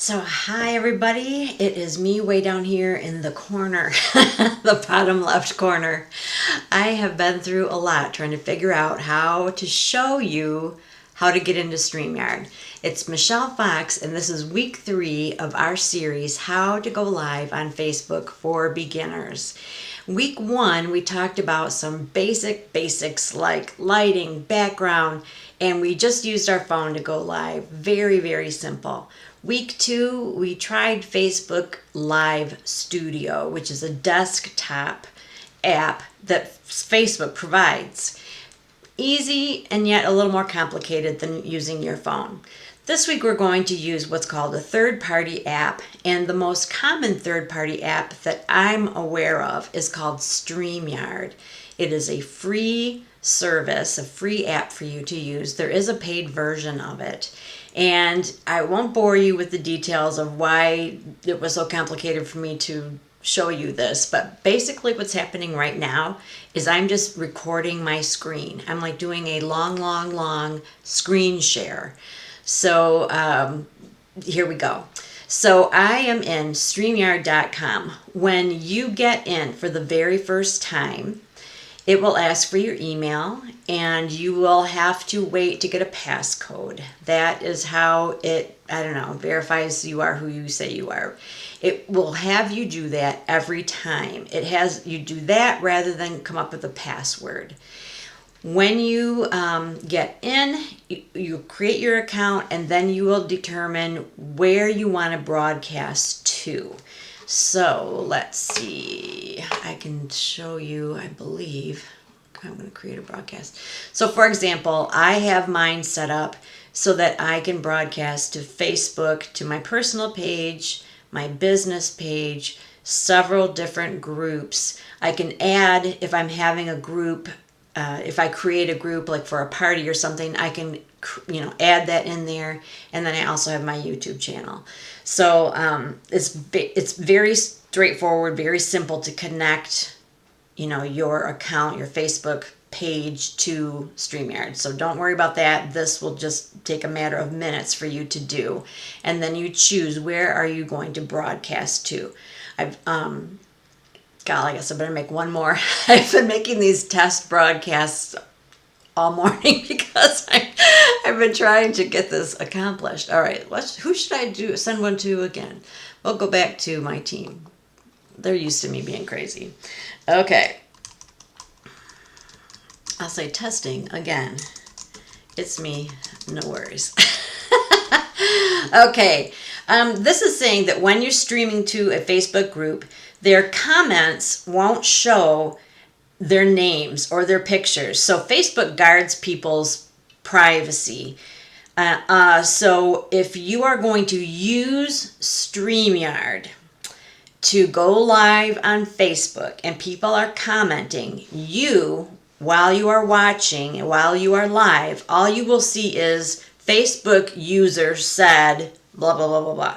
So, hi everybody. It is me way down here in the corner, the bottom left corner. I have been through a lot trying to figure out how to show you how to get into StreamYard. It's Michelle Fox, and this is week 3 of our series, How to Go Live on Facebook for Beginners. Week 1, we talked about some basics like lighting, background, and we just used our phone to go live. Very, very simple. Week 2, we tried Facebook Live Studio, which is a desktop app that Facebook provides. Easy and yet a little more complicated than using your phone. This week we're going to use what's called a third-party app, and the most common third-party app that I'm aware of is called StreamYard. It is a free service, a free app for you to use. There is a paid version of it, and I won't bore you with the details of why it was so complicated for me to show you this, but basically what's happening right now is I'm just recording my screen. I'm like doing a long screen share. So here we go. So I am in StreamYard.com. When you get in for the very first time, it will ask for your email, and you will have to wait to get a passcode. That is how it, verifies you are who you say you are. It will have you do that every time. It has you do that rather than come up with a password. When you get in, you create your account, and then you will determine where you want to broadcast to. So let's see, I can show you, I believe, I'm going to create a broadcast. So for example, I have mine set up so that I can broadcast to Facebook, to my personal page, my business page, several different groups. I can add, if I'm having a group, if I create a group like for a party or something, I can add that in there. And then I also have my YouTube channel. So it's very straightforward, very simple to connect, your account, your Facebook page to StreamYard. So don't worry about that. This will just take a matter of minutes for you to do. And then you choose where are you going to broadcast to. I guess I better make one more. I've been making these test broadcasts all morning because I've been trying to get this accomplished. All right, who should I send one to again? We'll go back to my team. They're used to me being crazy. Okay. I'll say testing again. It's me, no worries. Okay, this is saying that when you're streaming to a Facebook group, their comments won't show their names or their pictures. So Facebook guards people's privacy. So if you are going to use StreamYard to go live on Facebook and people are commenting, while you are watching and while you are live, all you will see is Facebook user said blah, blah, blah, blah, blah.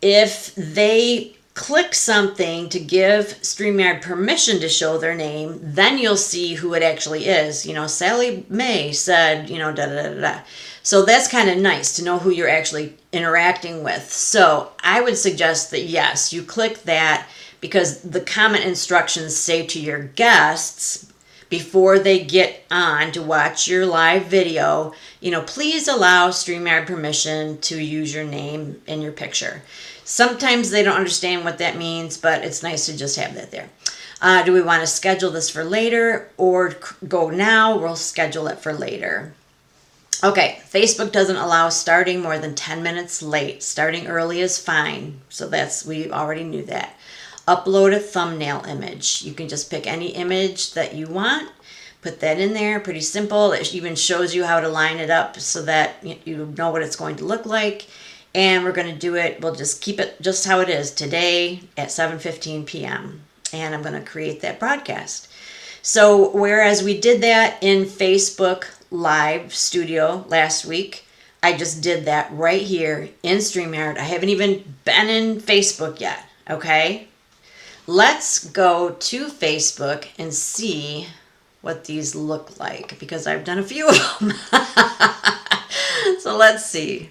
If they click something to give StreamYard permission to show their name, then you'll see who it actually is. Sally Mae said, da da da da. So that's kind of nice to know who you're actually interacting with. So I would suggest that yes, you click that, because the comment instructions say to your guests before they get on to watch your live video, please allow StreamYard permission to use your name and your picture. Sometimes they don't understand what that means, but it's nice to just have that there. Do we want to schedule this for later or go now? We'll schedule it for later. Okay, Facebook doesn't allow starting more than 10 minutes late. Starting early is fine. So we already knew that. Upload a thumbnail image. You can just pick any image that you want. Put that in there. Pretty simple. It even shows you how to line it up so that you know what it's going to look like. And we're going to do it. We'll just keep it just how it is today at 7:15 p.m. And I'm going to create that broadcast. So whereas we did that in Facebook Live Studio last week, I just did that right here in StreamYard. I haven't even been in Facebook yet. Okay. Let's go to Facebook and see what these look like, because I've done a few of them. So let's see.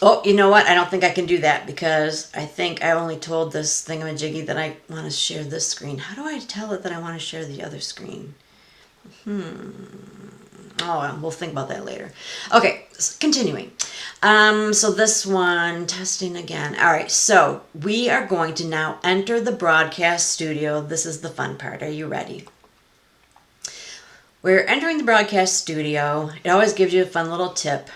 Oh, you know what? I don't think I can do that because I think I only told this thingamajiggy that I want to share this screen. How do I tell it that I want to share the other screen? Oh, well, we'll think about that later. Okay, continuing. So this one, testing again. All right, so we are going to now enter the broadcast studio. This is the fun part. Are you ready? We're entering the broadcast studio. It always gives you a fun little tip.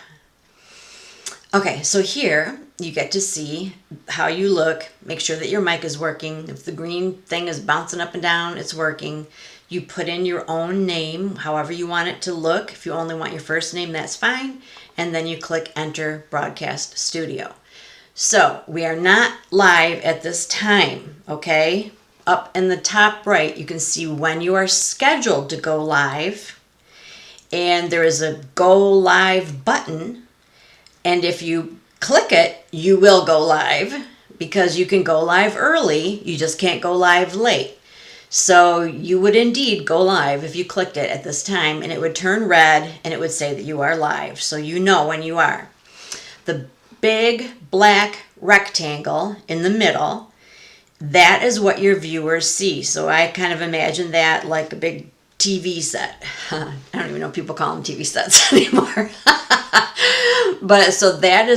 Okay, so here you get to see how you look. Make sure that your mic is working. If the green thing is bouncing up and down, it's working. You put in your own name, however you want it to look. If you only want your first name, that's fine. And then you click Enter Broadcast Studio. So we are not live at this time, okay? Up in the top right, you can see when you are scheduled to go live. And there is a Go Live button. And if you click it, you will go live because you can go live early. You just can't go live late. So you would indeed go live if you clicked it at this time, and it would turn red and it would say that you are live. So you know when you are. The big black rectangle in the middle, that is what your viewers see. So I kind of imagine that like a big TV set. I don't even know if people call them TV sets anymore. But so that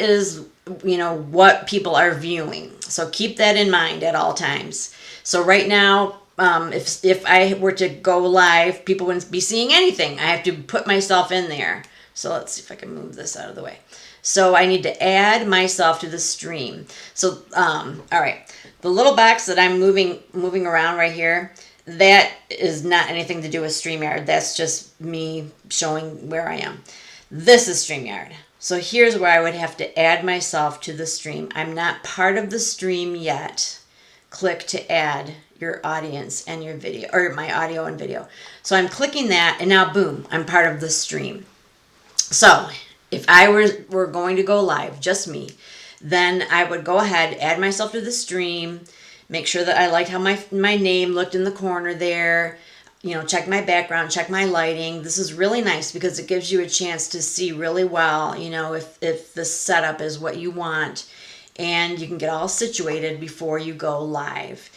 is what people are viewing. So keep that in mind at all times. So right now, if I were to go live, people wouldn't be seeing anything. I have to put myself in there. So let's see if I can move this out of the way. So I need to add myself to the stream. So all right, the little box that I'm moving around right here, that is not anything to do with StreamYard. That's just me showing where I am. This is StreamYard. So here's where I would have to add myself to the stream. I'm not part of the stream yet. Click to add your audience and your video, or my audio and video. So I'm clicking that, and now boom, I'm part of the stream. So if I were going to go live, just me, then I would go ahead, add myself to the stream, make sure that I liked how my name looked in the corner there, check my background, check my lighting. This is really nice because it gives you a chance to see really well, if the setup is what you want, and you can get all situated before you go live.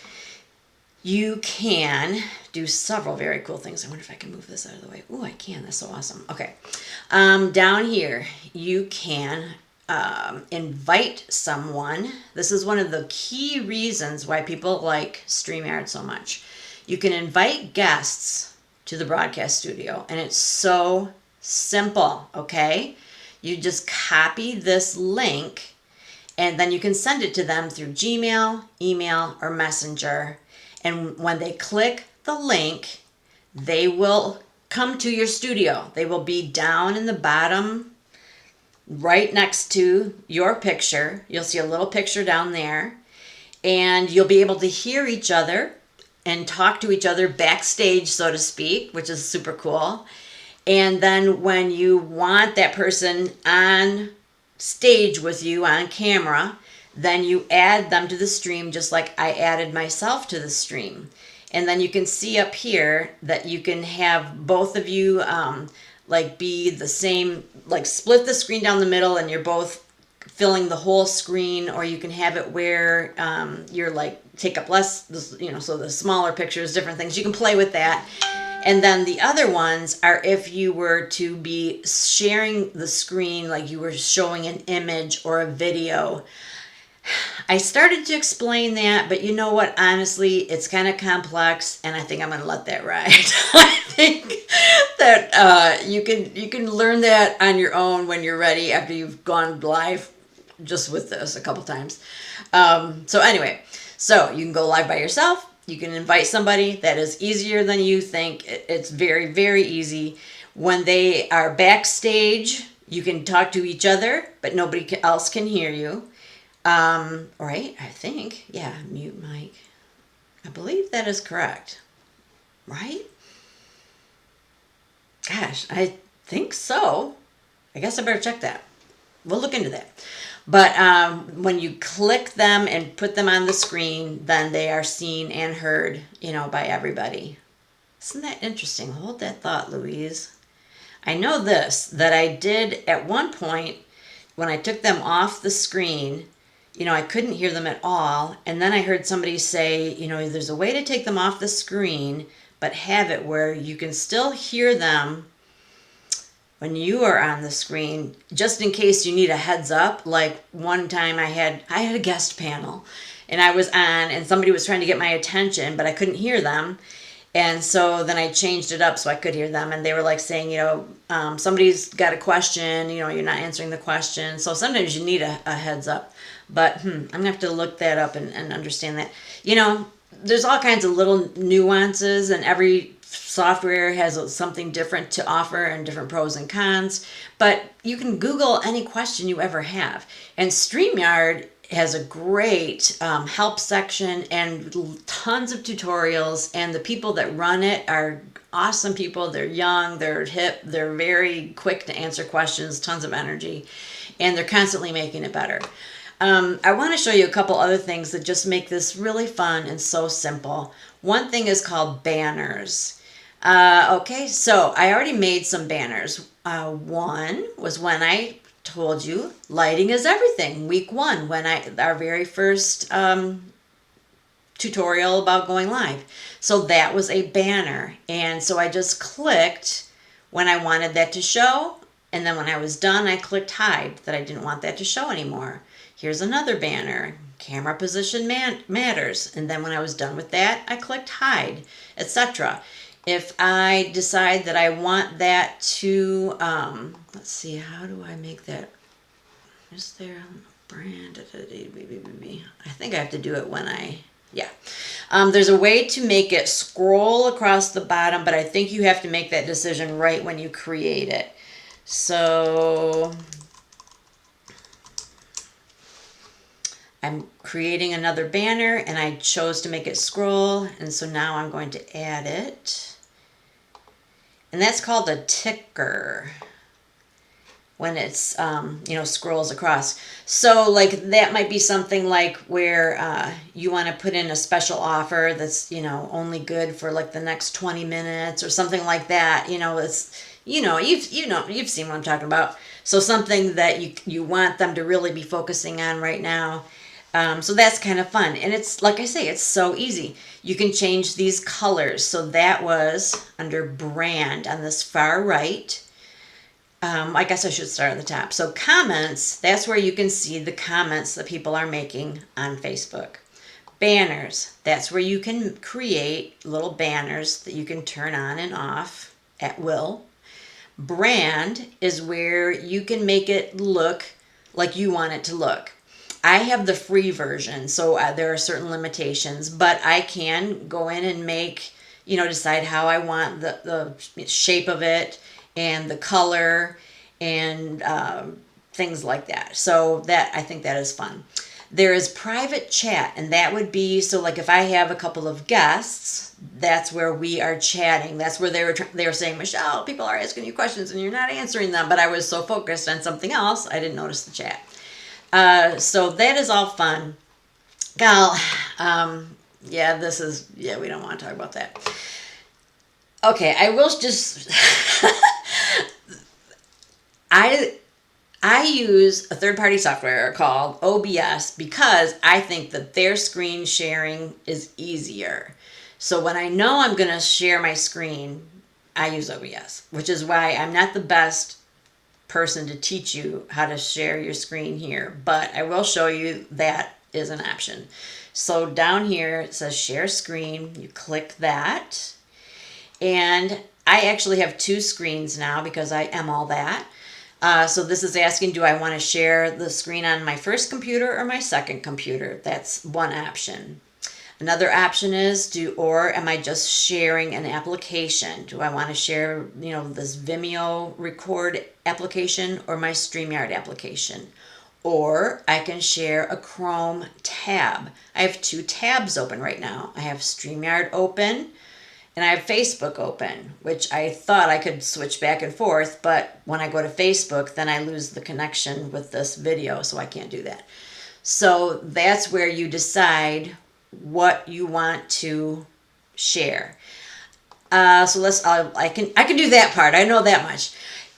You can do several very cool things. I wonder if I can move this out of the way. Oh, I can. That's so awesome. Okay. Down here, you can invite someone. This is one of the key reasons why people like StreamYard so much. You can invite guests to the broadcast studio, and it's so simple, okay? You just copy this link, and then you can send it to them through Gmail, email, or Messenger. And when they click the link, they will come to your studio. They will be down in the bottom right next to your picture. You'll see a little picture down there, and you'll be able to hear each other and talk to each other backstage, so to speak, which is super cool. And then when you want that person on stage with you on camera, then you add them to the stream just like I added myself to the stream. And then you can see up here that you can have both of you be the same, like split the screen down the middle and you're both filling the whole screen, or you can have it where you're like take up less, so the smaller pictures, different things. You can play with that. And then the other ones are if you were to be sharing the screen, like you were showing an image or a video. I started to explain that, but you know what? Honestly, it's kind of complex, and I think I'm going to let that ride. I think that you can learn that on your own when you're ready after you've gone live just with this a couple times. So anyway, so you can go live by yourself. You can invite somebody. That is easier than you think. It's very, very easy. When they are backstage, you can talk to each other, but nobody else can hear you. Right? I think. Yeah, mute mic. I believe that is correct. Right? Gosh, I think so. I guess I better check that. We'll look into that. But when you click them and put them on the screen, then they are seen and heard, by everybody. Isn't that interesting? Hold that thought, Louise. I know this, that I did at one point when I took them off the screen, I couldn't hear them at all. And then I heard somebody say, there's a way to take them off the screen, but have it where you can still hear them when you are on the screen, just in case you need a heads up. Like one time I had a guest panel and I was on and somebody was trying to get my attention, but I couldn't hear them. And so then I changed it up so I could hear them. And they were like saying, somebody's got a question, you're not answering the question. So sometimes you need a heads up. But I'm going to have to look that up and understand that. There's all kinds of little nuances, and every software has something different to offer and different pros and cons. But you can Google any question you ever have. And StreamYard has a great help section and tons of tutorials, and the people that run it are awesome people. They're young, they're hip, they're very quick to answer questions, tons of energy, and they're constantly making it better. I want to show you a couple other things that just make this really fun and so simple. One thing is called banners. Okay, so I already made some banners. One was when I told you lighting is everything. Week 1, when our very first tutorial about going live. So that was a banner. And so I just clicked when I wanted that to show. And then when I was done, I clicked hide, that I didn't want that to show anymore. Here's another banner. Camera position matters. And then when I was done with that, I clicked hide, etc. If I decide that I want that to, let's see, how do I make that? Is there a brand? I think I have to do it when there's a way to make it scroll across the bottom, but I think you have to make that decision right when you create it. So I'm creating another banner and I chose to make it scroll, and so now I'm going to add it. And that's called a ticker when it's, scrolls across. So like that might be something like where you want to put in a special offer that's, only good for like the next 20 minutes or something like that. It's, you've seen what I'm talking about. So something that you want them to really be focusing on right now. So that's kind of fun. And it's, like I say, it's so easy. You can change these colors. So that was under brand on this far right. I guess I should start at the top. So comments, that's where you can see the comments that people are making on Facebook. Banners, that's where you can create little banners that you can turn on and off at will. Brand is where you can make it look like you want it to look. I have the free version, so there are certain limitations, but I can go in and make, decide how I want the shape of it and the color and things like that. So I think that is fun. There is private chat, and that would be, so like if I have a couple of guests, that's where we are chatting. That's where they were saying, Michelle, people are asking you questions and you're not answering them, but I was so focused on something else, I didn't notice the chat. So that is all fun. Gal, we don't want to talk about that. Okay, I will just, I use a third-party software called OBS because I think that their screen sharing is easier. So when I know I'm going to share my screen, I use OBS, which is why I'm not the best person to teach you how to share your screen here, but I will show you that is an option. So down here it says share screen. You click that, and I actually have 2 screens now because I am all that. So this is asking, do I want to share the screen on my first computer or my second computer? That's one option. Another option is, am I just sharing an application? Do I want to share, this Vimeo record application or my StreamYard application? Or I can share a Chrome tab. I have 2 tabs open right now. I have StreamYard open and I have Facebook open, which I thought I could switch back and forth, but when I go to Facebook, then I lose the connection with this video, so I can't do that. So that's where you decide what you want to share. So I can do that part. I know that much.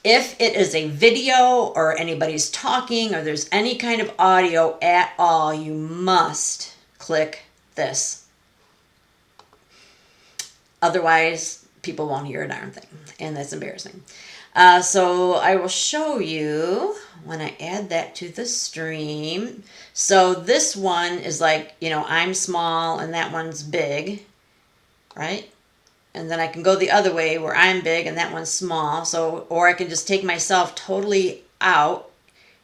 If it is a video or anybody's talking or there's any kind of audio at all, you must click this. Otherwise, people won't hear a darn thing, and that's embarrassing. So I will show you when I add that to the stream. So this one is like, I'm small and that one's big, right? And then I can go the other way where I'm big and that one's small. So, or I can just take myself totally out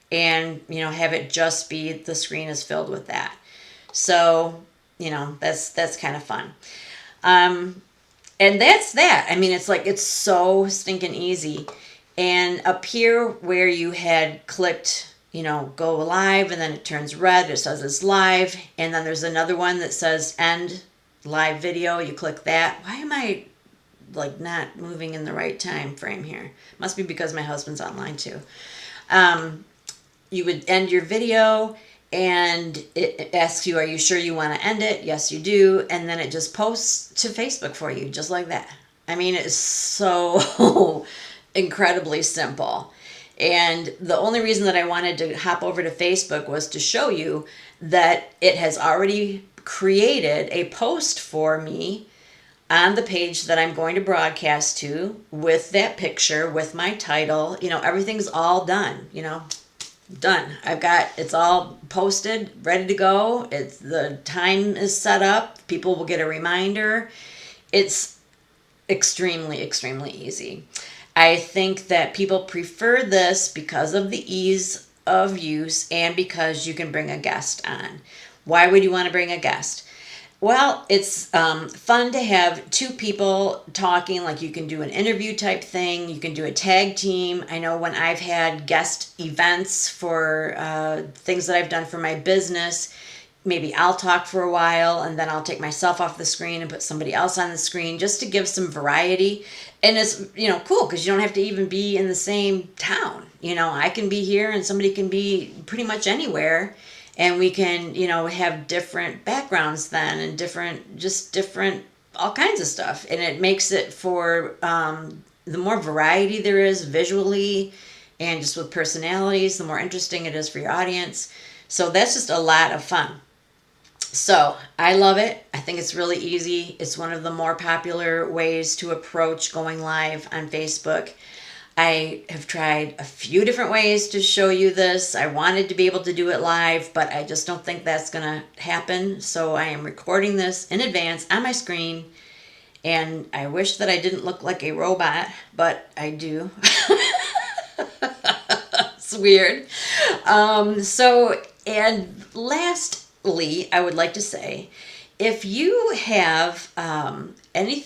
and, have it just be the screen is filled with that. So, that's kind of fun. And that's that. I mean, it's so stinking easy. And up here where you had clicked, go live, and then it turns red, it says it's live. And then there's another one that says end live video. You click that. Why am I not moving in the right time frame here? Must be because my husband's online too. You would end your video and it asks you, are you sure you want to end it? Yes, you do. And then it just posts to Facebook for you, just like that. I mean, it's so incredibly simple. And the only reason that I wanted to hop over to Facebook was to show you that it has already created a post for me on the page that I'm going to broadcast to with that picture, with my title. Everything's all done, done. It's all posted, ready to go. The time is set up. People will get a reminder. It's extremely, extremely easy. I think that people prefer this because of the ease of use and because you can bring a guest on. Why would you want to bring a guest? Well, it's fun to have two people talking. Like, you can do an interview type thing. You can do a tag team. I know when I've had guest events for things that I've done for my business, maybe I'll talk for a while and then I'll take myself off the screen and put somebody else on the screen just to give some variety. And it's, cool because you don't have to even be in the same town. I can be here and somebody can be pretty much anywhere. And we can, have different backgrounds then and different, all kinds of stuff. And it makes it for the more variety there is visually and just with personalities, the more interesting it is for your audience. So that's just a lot of fun. So I love it. I think it's really easy. It's one of the more popular ways to approach going live on Facebook. I have tried a few different ways to show you this. I wanted to be able to do it live, but I just don't think that's going to happen. So I am recording this in advance on my screen, and I wish that I didn't look like a robot, but I do. It's weird. And lastly, I would like to say, if you have any